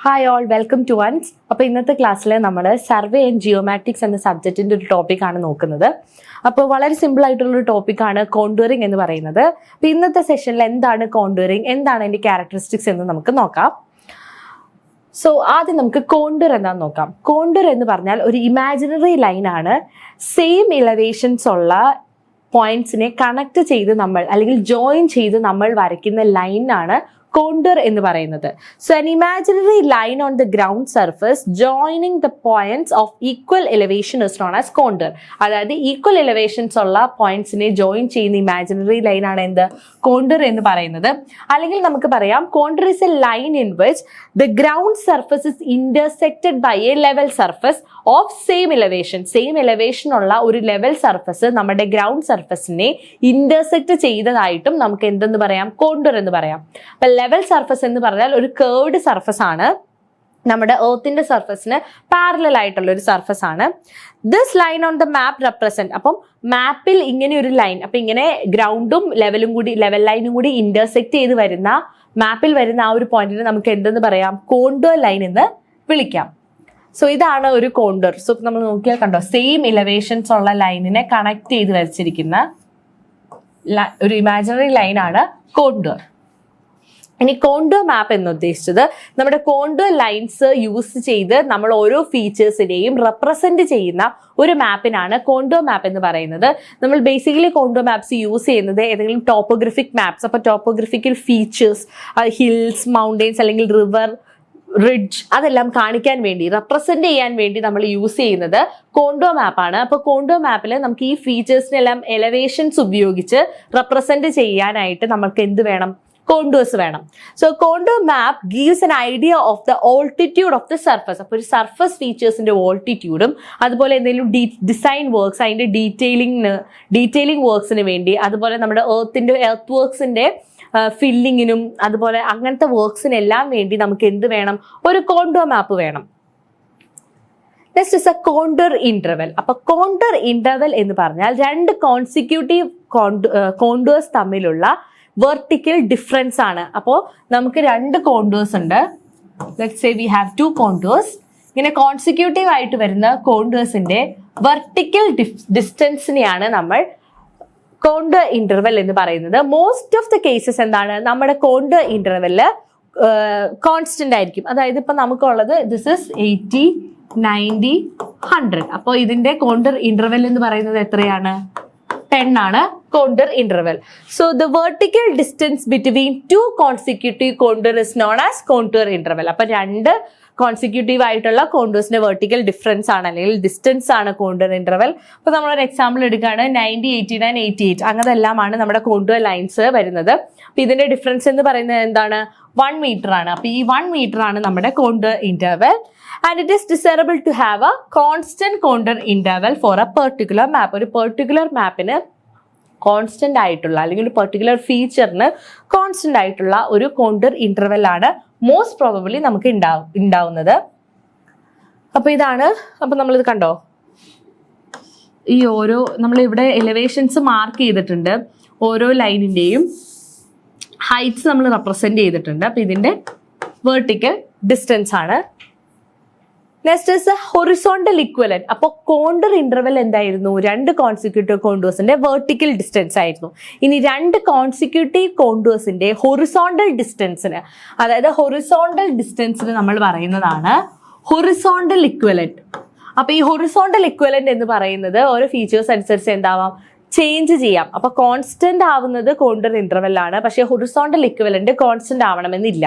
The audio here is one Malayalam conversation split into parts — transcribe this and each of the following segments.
Hi all, welcome to ones. അപ്പോൾ ഇന്നത്തെ ക്ലാസ്സിൽ നമ്മൾ സർവേ ആൻഡ് ജിയോമാറ്റിക്സ് എന്ന സബ്ജക്റ്റിൻ്റെ ഒരു ടോപ്പിക്കാണ് നോക്കുന്നത്. അപ്പോൾ വളരെ സിമ്പിൾ ആയിട്ടുള്ളൊരു ടോപ്പിക്കാണ് കോണ്ടൂറിങ് എന്ന് പറയുന്നത്. അപ്പോൾ ഇന്നത്തെ സെഷനിൽ എന്താണ് കോണ്ടൂറിങ്, എന്താണ് അതിൻ്റെ ക്യാരക്ടറിസ്റ്റിക്സ് എന്ന് നമുക്ക് നോക്കാം. സോ ആദ്യം നമുക്ക് കോണ്ടൂർ എന്താണെന്ന് നോക്കാം. കോണ്ടൂർ എന്ന് പറഞ്ഞാൽ ഒരു ഇമാജിനറി ലൈനാണ്. സെയിം ഇലവേഷൻസ് ഉള്ള പോയിന്റ്സിനെ കണക്ട് ചെയ്ത് നമ്മൾ അല്ലെങ്കിൽ ജോയിൻ ചെയ്ത് നമ്മൾ വരയ്ക്കുന്ന ലൈനാണ് contour എന്ന് പറയുന്നത്. So an imaginary line on the ground surface joining the points of equal elevation is known as contour. അതായത് ഈക്വൽ എലിവേഷൻസ് ഉള്ള പോയിന്റ്സിനെ ജോയിൻ ചെയ്യുന്ന ഇമാജിനറി ലൈൻ ആണ് എന്ത്, കോണ്ടൂർ എന്ന് പറയുന്നത്. അല്ലെങ്കിൽ നമുക്ക് പറയാം contour is A line in which the ground surface is intersected by a level surface of same elevation. Same elevation ഉള്ള ഒരു ലെവൽ സർഫസ് നമ്മുടെ ഗ്രൗണ്ട് സർഫസിനെ ഇന്റർസെക്ട് ചെയ്തതായിട്ടും നമുക്ക് എന്തെന്ന് പറയാം, കോണ്ടൂർ എന്ന് പറയാം. അപ്പൊ ലെവൽ സർഫസ് എന്ന് പറഞ്ഞാൽ ഒരു കേർവ്ഡ് സർഫസ് ആണ്, നമ്മുടെ എർത്തിന്റെ സർഫസിന് പാരലൽ ആയിട്ടുള്ള ഒരു സർഫസ് ആണ്. This line on the map represent, അപ്പം മാപ്പിൽ ഇങ്ങനെ ഒരു ലൈൻ, അപ്പൊ ഇങ്ങനെ ഗ്രൗണ്ടും ലെവലും കൂടി, ലെവൽ ലൈനും കൂടി ഇന്റർസെക്ട് ചെയ്ത് വരുന്ന മാപ്പിൽ വരുന്ന ആ ഒരു പോയിന്റിന് നമുക്ക് എന്തെന്ന് പറയാം, കോണ്ടൂർ ലൈൻ എന്ന് വിളിക്കാം. സോ ഇതാണ് ഒരു കോണ്ടൂർ. സോ നമ്മൾ നോക്കിയാൽ കണ്ടോ, സെയിം ഇലവേഷൻസ് ഉള്ള ലൈനിനെ കണക്ട് ചെയ്ത് വരച്ചിരിക്കുന്ന ഒരു ഇമാജിനറി ലൈനാണ് കോണ്ടൂർ. ഇനി കോണ്ടൂർ മാപ്പ് എന്ന് ഉദ്ദേശിച്ചത് നമ്മുടെ കോണ്ടൂർ ലൈൻസ് യൂസ് ചെയ്ത് നമ്മൾ ഓരോ ഫീച്ചേഴ്സിനെയും റെപ്രസെന്റ് ചെയ്യുന്ന ഒരു മാപ്പിനാണ് കോണ്ടൂർ മാപ്പ് എന്ന് പറയുന്നത്. നമ്മൾ ബേസിക്കലി കോണ്ടൂർ മാപ്സ് യൂസ് ചെയ്യുന്നത് ഏതെങ്കിലും ടോപ്പോഗ്രഫിക് മാപ്സ്, അപ്പോൾ ടോപ്പോഗ്രഫിക്കൽ ഫീച്ചേഴ്സ്, ഹിൽസ്, മൗണ്ടെയ്ൻസ് അല്ലെങ്കിൽ റിവർ, റിഡ്ജ്, അതെല്ലാം കാണിക്കാൻ വേണ്ടി, റെപ്രസെന്റ് ചെയ്യാൻ വേണ്ടി നമ്മൾ യൂസ് ചെയ്യുന്നത് കോണ്ടൂർ മാപ്പാണ്. അപ്പോൾ കോണ്ടൂർ മാപ്പിൽ നമുക്ക് ഈ ഫീച്ചേഴ്സിനെല്ലാം എലവേഷൻസ് ഉപയോഗിച്ച് റെപ്രസെന്റ് ചെയ്യാനായിട്ട് നമുക്ക് എന്ത് വേണം, കോണ്ടൂർസ് വേണം. So contour map gives an idea of the altitude of the surface. അപ്പോൾ ഒരു സർഫസ് ഫീച്ചേഴ്സിന്റെ ഓൾട്ടിറ്റ്യൂഡും അതുപോലെ എന്തെങ്കിലും ഡിസൈൻ വർക്ക്സ്, അതിന്റെ ഡീറ്റെയിലിംഗ് വർക്ക്സിന് വേണ്ടി, അതുപോലെ നമ്മുടെ എർത്ത് വർക്ക്സിന്റെ ഫില്ലിങ്ങിനും അതുപോലെ അങ്ങനത്തെ വർക്ക്സിനെല്ലാം വേണ്ടി നമുക്ക് എന്ത് വേണം, ഒരു കോണ്ടൂർ മാപ്പ് വേണം. Next is a contour interval. അപ്പൊ കോണ്ടൂർ ഇന്റർവെൽ എന്ന് പറഞ്ഞാൽ രണ്ട് കോൺസിക്യൂട്ടീവ് കോണ്ടൂർസ് തമ്മിലുള്ള വെർട്ടിക്കൽ ഡിഫറൻസ് ആണ്. അപ്പോൾ നമുക്ക് രണ്ട് കോണ്ടൂർസ് ഉണ്ട്. Let's say we have two contours. ഇങ്ങനെ കോൺസിക്യൂട്ടീവ് ആയിട്ട് വരുന്ന കോണ്ടൂർസിന്റെ വെർട്ടിക്കൽ ഡിസ്റ്റൻസിനെയാണ് നമ്മൾ കോണ്ടൂർ ഇന്റർവെൽ എന്ന് പറയുന്നത്. മോസ്റ്റ് ഓഫ് ദ കേസസ് എന്താണ്, നമ്മുടെ കോണ്ടൂർ ഇന്റർവെല് കോൺസ്റ്റന്റ് ആയിരിക്കും. അതായത് ഇപ്പൊ നമുക്കുള്ളത് ദിസ് ഇസ് 80, 90, 100. അപ്പോൾ ഇതിന്റെ കോണ്ടൂർ ഇന്റർവെൽ എന്ന് പറയുന്നത് എത്രയാണ്, 10 ആണ് contour interval. So the vertical distance between two consecutive contour is known as contour interval. അപ്പൊ രണ്ട് കോൺസിക്യൂട്ടീവ് ആയിട്ടുള്ള കോണ്ടൂർസിന്റെ വെർട്ടിക്കൽ ഡിഫറൻസ് ആണ് അല്ലെങ്കിൽ ഡിസ്റ്റൻസ് ആണ് കോണ്ടൂർ ഇന്റർവെൽ. അപ്പൊ നമ്മളൊരു എക്സാമ്പിൾ എടുക്കുകയാണ്, 90, 89, 88 അങ്ങനത്തെ എല്ലാമാണ് നമ്മുടെ കോണ്ടൂർ ലൈൻസ് വരുന്നത്. അപ്പൊ ഇതിന്റെ ഡിഫറൻസ് എന്ന് പറയുന്നത് എന്താണ്, 1 മീറ്റർ ആണ്. അപ്പൊ ഈ 1 മീറ്റർ ആണ് നമ്മുടെ contour interval. And it is desirable to have a constant contour interval for a particular map. ഒരു പെർട്ടിക്കുലർ മാപ്പിന് കോൺസ്റ്റന്റ് ആയിട്ടുള്ള അല്ലെങ്കിൽ ഒരു പെർട്ടിക്കുലർ ഫീച്ചറിന് കോൺസ്റ്റന്റ് ആയിട്ടുള്ള ഒരു കോണ്ടൂർ ഇന്റർവെൽ ആണ് മോസ്റ്റ് പ്രോബബിളി നമുക്ക് ഉണ്ടാവുന്നത്. അപ്പൊ ഇതാണ്. അപ്പൊ നമ്മളിത് കണ്ടോ, ഈ ഓരോ നമ്മളിവിടെ എലിവേഷൻസ് മാർക്ക് ചെയ്തിട്ടുണ്ട്, ഓരോ ലൈനിന്റെയും ഹൈറ്റ്സ് നമ്മൾ റെപ്രസെന്റ് ചെയ്തിട്ടുണ്ട്. അപ്പൊ ഇതിന്റെ വെർട്ടിക്കൽ ഡിസ്റ്റൻസ് ആണ്. Next is horizontal equivalent. അപ്പോൾ കോണ്ടൂർ ഇന്റർവെൽ എന്തായിരുന്നു, രണ്ട് കോൺസിക്യൂട്ടീവ് കോണ്ടൂർസിന്റെ വെർട്ടിക്കൽ ഡിസ്റ്റൻസ് ആയിരുന്നു. ഇനി രണ്ട് കോൺസിക്യൂട്ടീവ് കോണ്ടൂർസിന്റെ ഹൊറിസോണ്ടൽ ഡിസ്റ്റൻസിന്, അതായത് ഹൊറിസോണ്ടൽ ഡിസ്റ്റൻസിന് നമ്മൾ പറയുന്നതാണ് ഹൊറിസോണ്ടൽ ഇക്വലന്റ്. അപ്പൊ ഈ ഹൊറിസോണ്ടൽ ഇക്വലന്റ് എന്ന് പറയുന്നത് ഓരോ ഫീച്ചേഴ്സ് അനുസരിച്ച് എന്താവാം, ചേഞ്ച് ചെയ്യാം. അപ്പൊ കോൺസ്റ്റന്റ് ആവുന്നത് കോണ്ടൂർ ഇന്റർവെൽ ആണ്, പക്ഷേ ഹൊറിസോണ്ടൽ ഇക്വലന്റ് കോൺസ്റ്റന്റ് ആവണമെന്നില്ല.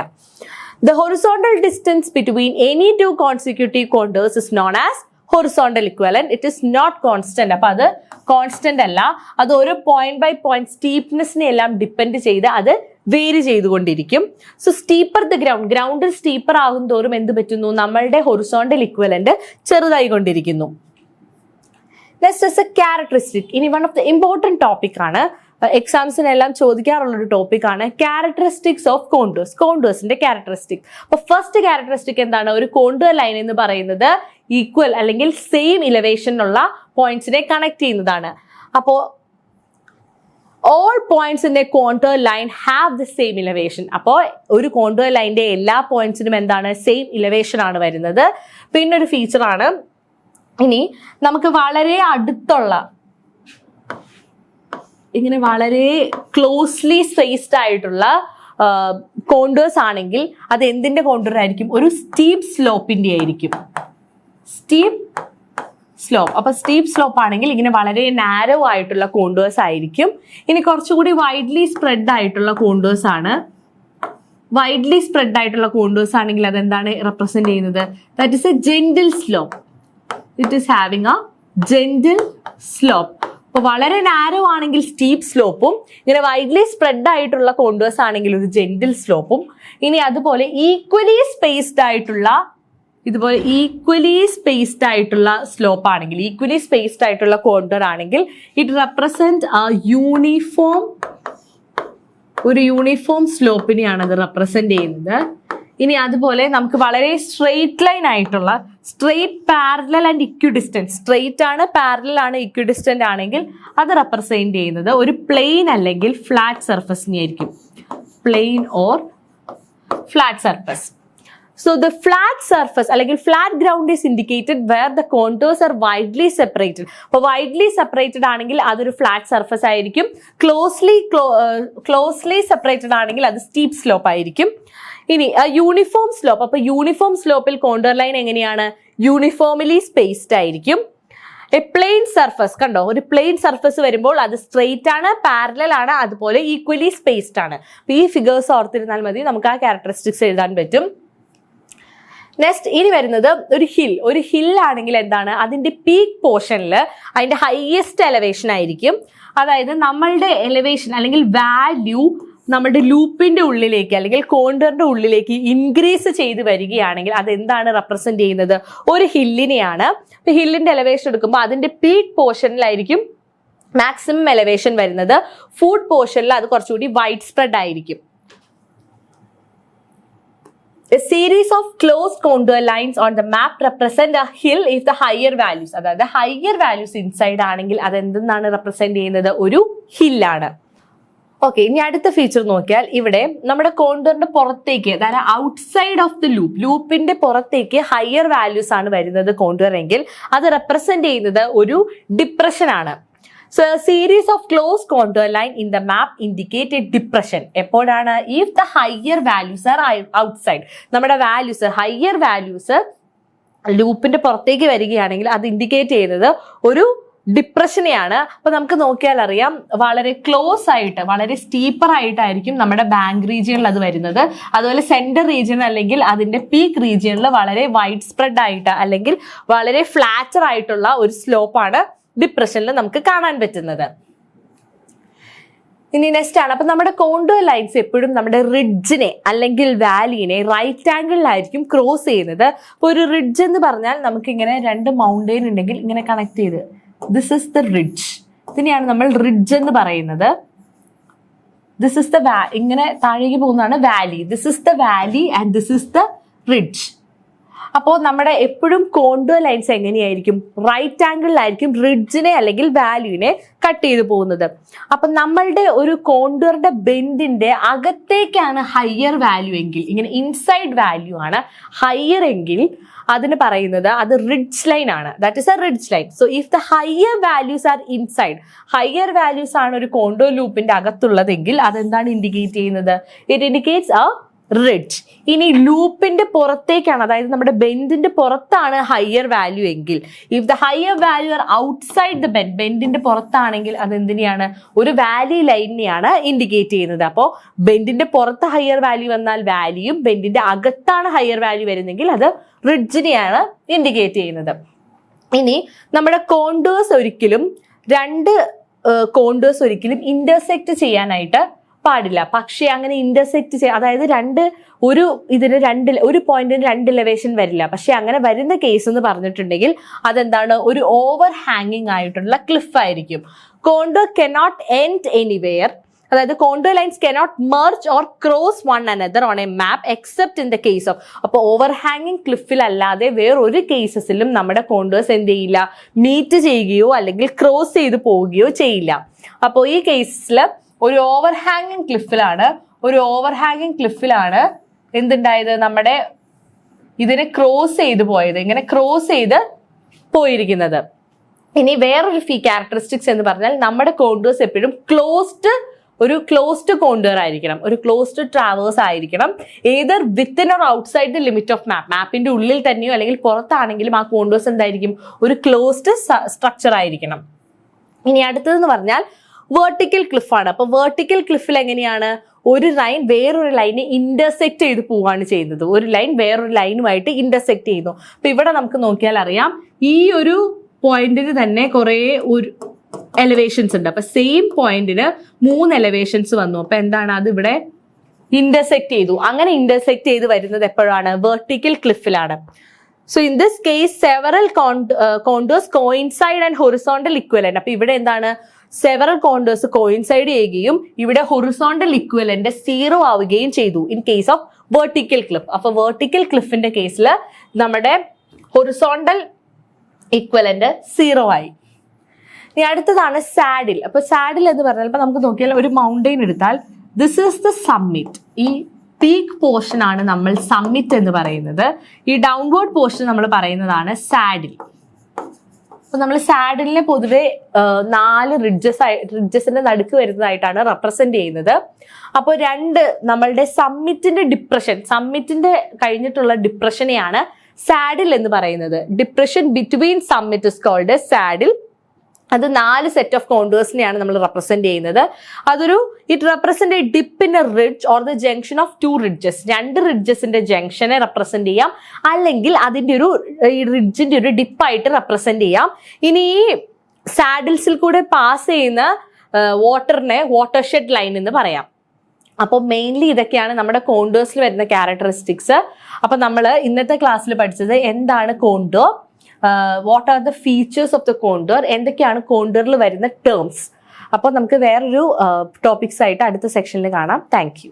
The horizontal distance between any two consecutive contours is known as horizontal equivalent. It is not constant. അപ്പൊ അത് കോൺസ്റ്റന്റ് അല്ല, അത് ഒരു പോയിന്റ് ബൈ പോയിന്റ് സ്റ്റീപ്നെസ്സിനെ എല്ലാം ഡിപ്പെൻഡ് ചെയ്ത് അത് വേരി ചെയ്തുകൊണ്ടിരിക്കും. സോ സ്റ്റീപ്പർ ദ ഗ്രൗണ്ടിൽ സ്റ്റീപ്പർ ആകും തോറും എന്ത് പറ്റുന്നു, നമ്മളുടെ ഹൊറിസോണ്ടൽ ഇക്വലന്റ് ചെറുതായി കൊണ്ടിരിക്കുന്നു. Next is a characteristic. ഇനി one of the important topic ആണ്, എക്സാംസിനെല്ലാം ചോദിക്കാറുള്ള ഒരു ടോപ്പിക്കാണ് ക്യാരക്ടറിസ്റ്റിക്സ് ഓഫ് കോണ്ടൂർസ്, കോണ്ടൂർസിന്റെ ക്യാരക്ടറിസ്റ്റിക്. അപ്പൊ ഫസ്റ്റ് ക്യാരക്ടറിസ്റ്റിക് എന്താണ്, ഒരു കോണ്ടൂർ ലൈൻ എന്ന് പറയുന്നത് ഈക്വൽ അല്ലെങ്കിൽ സെയിം ഇലവേഷനുള്ള പോയിന്റ്സിനെ കണക്ട് ചെയ്യുന്നതാണ്. അപ്പോൾ all points in a contour line have the same elevation. അപ്പോൾ ഒരു കോണ്ടൂർ ലൈനിന്റെ എല്ലാ പോയിന്റ്സിനും എന്താണ് സെയിം ഇലവേഷൻ ആണ് വരുന്നത്. പിന്നെ ഒരു ഫീച്ചർ ആണ്, ഇനി നമുക്ക് വളരെ അടുത്തുള്ള ഇങ്ങനെ വളരെ ക്ലോസ്ലി സ്പേസ്ഡ് ആയിട്ടുള്ള കോണ്ടൂർസ് ആണെങ്കിൽ അത് എന്തിന്റെ കോണ്ടൂർ ആയിരിക്കും? ഒരു സ്റ്റീപ്പ് സ്ലോപ്പിന്റെ ആയിരിക്കും. Steep slope. അപ്പൊ സ്റ്റീപ്പ് സ്ലോപ്പ് ആണെങ്കിൽ ഇങ്ങനെ വളരെ നാരോ ആയിട്ടുള്ള കോണ്ടൂർസ് ആയിരിക്കും. ഇനി കുറച്ചുകൂടി വൈഡ്ലി സ്പ്രെഡ് ആയിട്ടുള്ള കോണ്ടൂർസ് ആണ്. വൈഡ്ലി സ്പ്രെഡ് ആയിട്ടുള്ള കോണ്ടൂർസ് ആണെങ്കിൽ അതെന്താണ് റെപ്രസെന്റ് ചെയ്യുന്നത്? That is A gentle slope. It is having A gentle slope. അപ്പൊ വളരെ നാരോ ആണെങ്കിൽ സ്റ്റീപ്പ് സ്ലോപ്പും, ഇങ്ങനെ വൈഡ്ലി സ്പ്രെഡ് ആയിട്ടുള്ള കോണ്ടൂർസ് ആണെങ്കിൽ ഒരു ജെന്റിൽ സ്ലോപ്പും. ഇനി അതുപോലെ ഈക്വലി സ്പേസ്ഡ് ആയിട്ടുള്ള സ്ലോപ്പ് ആണെങ്കിൽ, ഈക്വലി സ്പേസ്ഡ് ആയിട്ടുള്ള കോണ്ടൂർ ആണെങ്കിൽ ഇറ്റ് റെപ്രസെന്റ് ഒരു യൂണിഫോം സ്ലോപ്പിനെയാണ് അത് റെപ്രസെന്റ് ചെയ്യുന്നത്. ഇനി അതുപോലെ നമുക്ക് വളരെ സ്ട്രെയിറ്റ് ലൈൻ ആയിട്ടുള്ള, straight parallel and equidistant, straight ആണ്, പാരലൽ ആണ്, ഇക്വിഡിസ്റ്റന്റ് ആണെങ്കിൽ അത് റെപ്രസെന്റ് ചെയ്യുന്നത് ഒരു പ്ലെയിൻ അല്ലെങ്കിൽ ഫ്ലാറ്റ് സർഫസിനെ ആയിരിക്കും. Plain or flat surface. So the flat surface അല്ലെങ്കിൽ flat ground is indicated where the contours are widely separated. അപ്പോൾ widely separated ആണെങ്കിൽ അതൊരു flat surface ആയിരിക്കും. closely separated ആണെങ്കിൽ അത് steep slope ആയിരിക്കും. ഇനി യൂണിഫോം സ്ലോപ്പ്. അപ്പൊ യൂണിഫോം സ്ലോപ്പിൽ കോണ്ടൂർ ലൈൻ എങ്ങനെയാണ്? യൂണിഫോംലി സ്പേസ്ഡ് ആയിരിക്കും. എ പ്ലെയിൻ സർഫസ്, കണ്ടോ, ഒരു പ്ലെയിൻ സർഫസ് വരുമ്പോൾ അത് സ്ട്രെയിറ്റ് ആണ്, പാരലൽ ആണ്, അതുപോലെ ഈക്വലി സ്പേസ്ഡ് ആണ്. അപ്പൊ ഈ ഫിഗേഴ്സ് ഓർത്തിരുന്നാൽ മതി, നമുക്ക് ആ ക്യാരക്ടറിസ്റ്റിക്സ് എഴുതാൻ പറ്റും. നെക്സ്റ്റ് ഇനി വരുന്നത് ഒരു ഹില്ലാണെങ്കിൽ എന്താണ്? അതിന്റെ പീക്ക് പോർഷനിൽ അതിന്റെ ഹയസ്റ്റ് എലവേഷൻ ആയിരിക്കും. അതായത് നമ്മളുടെ എലവേഷൻ അല്ലെങ്കിൽ വാല്യൂ നമ്മുടെ ലൂപ്പിന്റെ ഉള്ളിലേക്ക് അല്ലെങ്കിൽ കോണ്ടറിന്റെ ഉള്ളിലേക്ക് ഇൻക്രീസ് ചെയ്ത് വരികയാണെങ്കിൽ അതെന്താണ് റെപ്രസെന്റ് ചെയ്യുന്നത്? ഒരു ഹില്ലിനെയാണ്. അപ്പൊ ഹില്ലിന്റെ എലവേഷൻ എടുക്കുമ്പോൾ അതിന്റെ പീക്ക് പോർഷനിലായിരിക്കും മാക്സിമം എലവേഷൻ വരുന്നത്. ഫുഡ് പോർഷനിൽ അത് കുറച്ചുകൂടി വൈഡ് സ്പ്രെഡ് ആയിരിക്കും. A series of closed contour lines on the map represent a hill if the higher values, അതായത് higher values inside ആണെങ്കിൽ അത് എന്തെന്നാണ് റെപ്രസെന്റ് ചെയ്യുന്നത്? ഒരു ഹില്ലാണ്. ഓക്കെ, ഇനി അടുത്ത ഫീച്ചർ നോക്കിയാൽ ഇവിടെ നമ്മുടെ കോണ്ടൂറിന്റെ പുറത്തേക്ക്, അതായത് ഔട്ട്സൈഡ് ഓഫ് ദി ലൂപ്പിന്റെ പുറത്തേക്ക് ഹയർ വാല്യൂസ് ആണ് വരുന്നത് കോണ്ടൂർ എങ്കിൽ അത് റെപ്രസെന്റ് ചെയ്യുന്നത് ഒരു ഡിപ്രഷൻ ആണ്. So a series of closed contour line in the map indicate a depression. എപ്പോഴാണ്? If the higher values are outside. നമ്മുടെ വാല്യൂസ്, ഹയർ വാല്യൂസ് ലൂപ്പിന്റെ പുറത്തേക്ക് വരികയാണെങ്കിൽ അത് ഇൻഡിക്കേറ്റ് ചെയ്യുന്നത് ഒരു ഡിപ്രഷനെയാണ്. അപ്പൊ നമുക്ക് നോക്കിയാൽ അറിയാം, വളരെ ക്ലോസ് ആയിട്ട്, വളരെ സ്റ്റീപ്പർ ആയിട്ടായിരിക്കും നമ്മുടെ ബാങ്ക് റീജിയനിൽ അത് വരുന്നത്. അതുപോലെ സെന്റർ റീജിയൻ അല്ലെങ്കിൽ അതിന്റെ പീക്ക് റീജിയനിൽ വളരെ വൈഡ് സ്പ്രെഡ് ആയിട്ട് അല്ലെങ്കിൽ വളരെ ഫ്ലാറ്റർ ആയിട്ടുള്ള ഒരു സ്ലോപ്പാണ് ഡിപ്രഷനിൽ നമുക്ക് കാണാൻ പറ്റുന്നത്. ഇനി നെക്സ്റ്റ് ആണ്, അപ്പൊ നമ്മുടെ കോണ്ടൂർ ലൈൻസ് എപ്പോഴും നമ്മുടെ റിഡ്ജിനെ അല്ലെങ്കിൽ വാലിനെ റൈറ്റ് ആംഗിളിലായിരിക്കും ക്രോസ് ചെയ്യുന്നത്. അപ്പൊ ഒരു റിഡ്ജ് എന്ന് പറഞ്ഞാൽ നമുക്ക് ഇങ്ങനെ രണ്ട് മൗണ്ടെയിൻ ഉണ്ടെങ്കിൽ ഇങ്ങനെ കണക്ട് ചെയ്ത്, ദിസ് ഇസ് ദ റിഡ്ജ്, ഇതിനെയാണ് നമ്മൾ റിഡ്ജ് എന്ന് പറയുന്നത്. ദിസ് ഇസ് ദ ഇങ്ങനെ താഴേക്ക് പോകുന്നതാണ് Valley. This is the Valley and this is the ridge. അപ്പോൾ നമ്മുടെ എപ്പോഴും കോണ്ടൂർ ലൈൻസ് എങ്ങനെയായിരിക്കും? റൈറ്റ് ആംഗിളിലായിരിക്കും റിഡ്ജിനെ അല്ലെങ്കിൽ വാല്യൂവിനെ കട്ട് ചെയ്ത് പോകുന്നത്. അപ്പം നമ്മളുടെ ഒരു കോണ്ടൂറിന്റെ ബെൻഡിന്റെ അകത്തേക്കാണ് ഹയർ വാല്യൂ എങ്കിൽ, ഇങ്ങനെ ഇൻസൈഡ് വാല്യൂ ആണ് ഹയർ എങ്കിൽ അതിന് പറയുന്നത് അത് റിഡ്ജ് ലൈൻ ആണ്. That is a ridge line. So if the higher values are inside, higher values ആണ് ഒരു കോണ്ടൂർ ലൂപ്പിന്റെ അകത്തുള്ളതെങ്കിൽ അതെന്താണ് ഇൻഡിക്കേറ്റ് ചെയ്യുന്നത്? It indicates a ridge. ഇനി ലൂപ്പിന്റെ പുറത്തേക്കാണ്, അതായത് നമ്മുടെ ബെൻഡിന്റെ പുറത്താണ് ഹയർ വാല്യൂ എങ്കിൽ, if the higher value are outside the bend, ബെൻഡിന്റെ പുറത്താണെങ്കിൽ അത് എന്തിനെയാണ്? ഒരു വാലി ലൈനിനെയാണ് ഇൻഡിക്കേറ്റ് ചെയ്യുന്നത്. അപ്പോൾ ബെൻഡിന്റെ പുറത്ത് ഹയർ വാല്യൂ വന്നാൽ വാലിയും, ബെൻഡിന്റെ അകത്താണ് ഹയർ വാല്യൂ വരുന്നെങ്കിൽ അത് റിഡ്ജിനെയാണ് ഇൻഡിക്കേറ്റ് ചെയ്യുന്നത്. ഇനി നമ്മുടെ കോണ്ടൂർസ് ഒരിക്കലും ഇന്റർസെക്ട് ചെയ്യാനായിട്ട് പാടില്ല. പക്ഷെ അങ്ങനെ ഇന്റർസെക്ട് അതായത് ഒരു പോയിന്റിന് രണ്ട് എലവേഷൻ വരില്ല. പക്ഷെ അങ്ങനെ വരുന്ന കേസ് എന്ന് പറഞ്ഞിട്ടുണ്ടെങ്കിൽ അതെന്താണ്? ഒരു ഓവർ ഹാങ്ങിങ് ആയിട്ടുള്ള ക്ലിഫ് ആയിരിക്കും. കോണ്ടൂർ കനോട്ട് എൻഡ് എനിവെയർ, അതായത് contour lines cannot merge or cross one another on A map except in the case of. അപ്പോൾ ഓവർ ഹാങ്ങിങ് ക്ലിഫിൽ അല്ലാതെ വേറൊരു കേസസിലും നമ്മുടെ കോണ്ടൂർസ് എന്ത് ചെയ്യില്ല? മീറ്റ് ചെയ്യുകയോ അല്ലെങ്കിൽ ക്രോസ് ചെയ്ത് പോവുകയോ ചെയ്യില്ല. അപ്പോൾ ഈ കേസിൽ ഒരു ഓവർഹാങ്ങിങ് ക്ലിഫിലാണ് എന്തുണ്ടായത്, നമ്മുടെ ഇതിനെ ക്രോസ് ചെയ്ത് പോയത്, ഇങ്ങനെ ക്രോസ് ചെയ്ത് പോയിരിക്കുന്നത്. ഇനി വേറൊരു ക്യാരക്ടറിസ്റ്റിക്സ് എന്ന് പറഞ്ഞാൽ നമ്മുടെ കോണ്ടൂർസ് എപ്പോഴും ക്ലോസ്ഡ് കോണ്ടൂർ ആയിരിക്കണം, ഒരു ക്ലോസ്ഡ് ട്രാവേഴ്സ് ആയിരിക്കണം. Either within or outside the limit of മാപ്പിന്റെ ഉള്ളിൽ തന്നെയോ അല്ലെങ്കിൽ പുറത്താണെങ്കിലും ആ കോണ്ടൂർസ് എന്തായിരിക്കും, ഒരു ക്ലോസ്ഡ് സ്ട്രക്ചർ ആയിരിക്കണം. ഇനി അടുത്തതെന്ന് പറഞ്ഞാൽ വേർട്ടിക്കൽ ക്ലിഫാണ്. അപ്പൊ വേർട്ടിക്കൽ ക്ലിഫിൽ എങ്ങനെയാണ്, ഒരു ലൈൻ വേറൊരു ലൈനെ ഇന്റർസെക്ട് ചെയ്ത് പോവുകയാണ് ചെയ്യുന്നത്, ഒരു ലൈൻ വേറൊരു ലൈനുമായിട്ട് ഇന്റർസെക്ട് ചെയ്യുന്നു. അപ്പൊ ഇവിടെ നമുക്ക് നോക്കിയാൽ അറിയാം, ഈ ഒരു പോയിന്റിന് തന്നെ കുറേ ഒരു എലിവേഷൻസ് ഉണ്ട്. അപ്പൊ സെയിം പോയിന്റിന് 3 എലിവേഷൻസ് വന്നു. അപ്പൊ എന്താണ്, അത് ഇവിടെ ഇന്റർസെക്ട് ചെയ്തു. അങ്ങനെ ഇന്റർസെക്ട് ചെയ്ത് വരുന്നത് എപ്പോഴാണ്, വെർട്ടിക്കൽ ക്ലിഫിലാണ്. So in this case several contours coincide and horizontal equivalent. അപ്പൊ ഇവിടെ എന്താണ്, സെവറൽ കോണ്ടൂർസ് കോയിൻസൈഡ് ചെയ്യുകയും ഇവിടെ ഹൊറിസോണ്ടൽ ഇക്വലന്റ് 0 ആവുകയും ചെയ്തു in case of vertical cliff. അപ്പൊ വെർട്ടിക്കൽ ക്ലിഫിന്റെ കേസിൽ നമ്മുടെ ഹൊറിസോണ്ടൽ ഇക്വലന്റ് 0 ആയി. ഇനി അടുത്തതാണ് സാഡിൽ. അപ്പൊ സാഡിൽ എന്ന് പറഞ്ഞാൽ ഇപ്പൊ നമുക്ക് നോക്കിയാൽ ഒരു മൗണ്ടെയിൻ എടുത്താൽ ദിസ് ഈസ് ദ സമ്മിറ്റ്. ഈ പീക്ക് പോർഷൻ ആണ് നമ്മൾ സമ്മിറ്റ് എന്ന് പറയുന്നത്. ഈ ഡൗൺവേർഡ് പോർഷൻ നമ്മൾ പറയുന്നതാണ് സാഡിൽ. അപ്പൊ നമ്മൾ സാഡിലിനെ പൊതുവെ 4 റിഡ്ജസിന്റെ നടുക്ക് വരുന്നതായിട്ടാണ് റെപ്രസെന്റ് ചെയ്യുന്നത്. അപ്പോൾ നമ്മളുടെ സമ്മിറ്റിന്റെ കഴിഞ്ഞിട്ടുള്ള ഡിപ്രഷനെയാണ് സാഡിൽ എന്ന് പറയുന്നത്. Depression between summit is called saddle. അത് 4 സെറ്റ് ഓഫ് കോണ്ടൂർസിനെയാണ് നമ്മൾ റെപ്രസെന്റ് ചെയ്യുന്നത്. It represent a dip in a ridge or the junction of 2 ridges. 2 റിഡ്ജസിന്റെ ജംഗ്ഷനെ റെപ്രസെന്റ് ചെയ്യാം, അല്ലെങ്കിൽ അതിന്റെ ഈ റിഡ്ജിന്റെ ഒരു ഡിപ്പായിട്ട് റെപ്രസെന്റ് ചെയ്യാം. ഇനി ഈ സാഡിൽസിൽ കൂടെ പാസ് ചെയ്യുന്ന വാട്ടറിനെ വാട്ടർഷെഡ് ലൈൻ എന്ന് പറയാം. അപ്പോൾ മെയിൻലി ഇതൊക്കെയാണ് നമ്മുടെ കോണ്ടൂർസിൽ വരുന്ന ക്യാരക്ടറിസ്റ്റിക്സ്. അപ്പൊ നമ്മൾ ഇന്നത്തെ ക്ലാസ്സിൽ പഠിച്ചത് എന്താണ് contour, what are the features of the contour, എന്തൊക്കെയാണ് കോണ്ടൂറിൽ വരുന്ന ടേംസ്. അപ്പോൾ നമുക്ക് വേറൊരു ടോപ്പിക്സ് ആയിട്ട് അടുത്ത സെക്ഷനിൽ കാണാം. Thank you.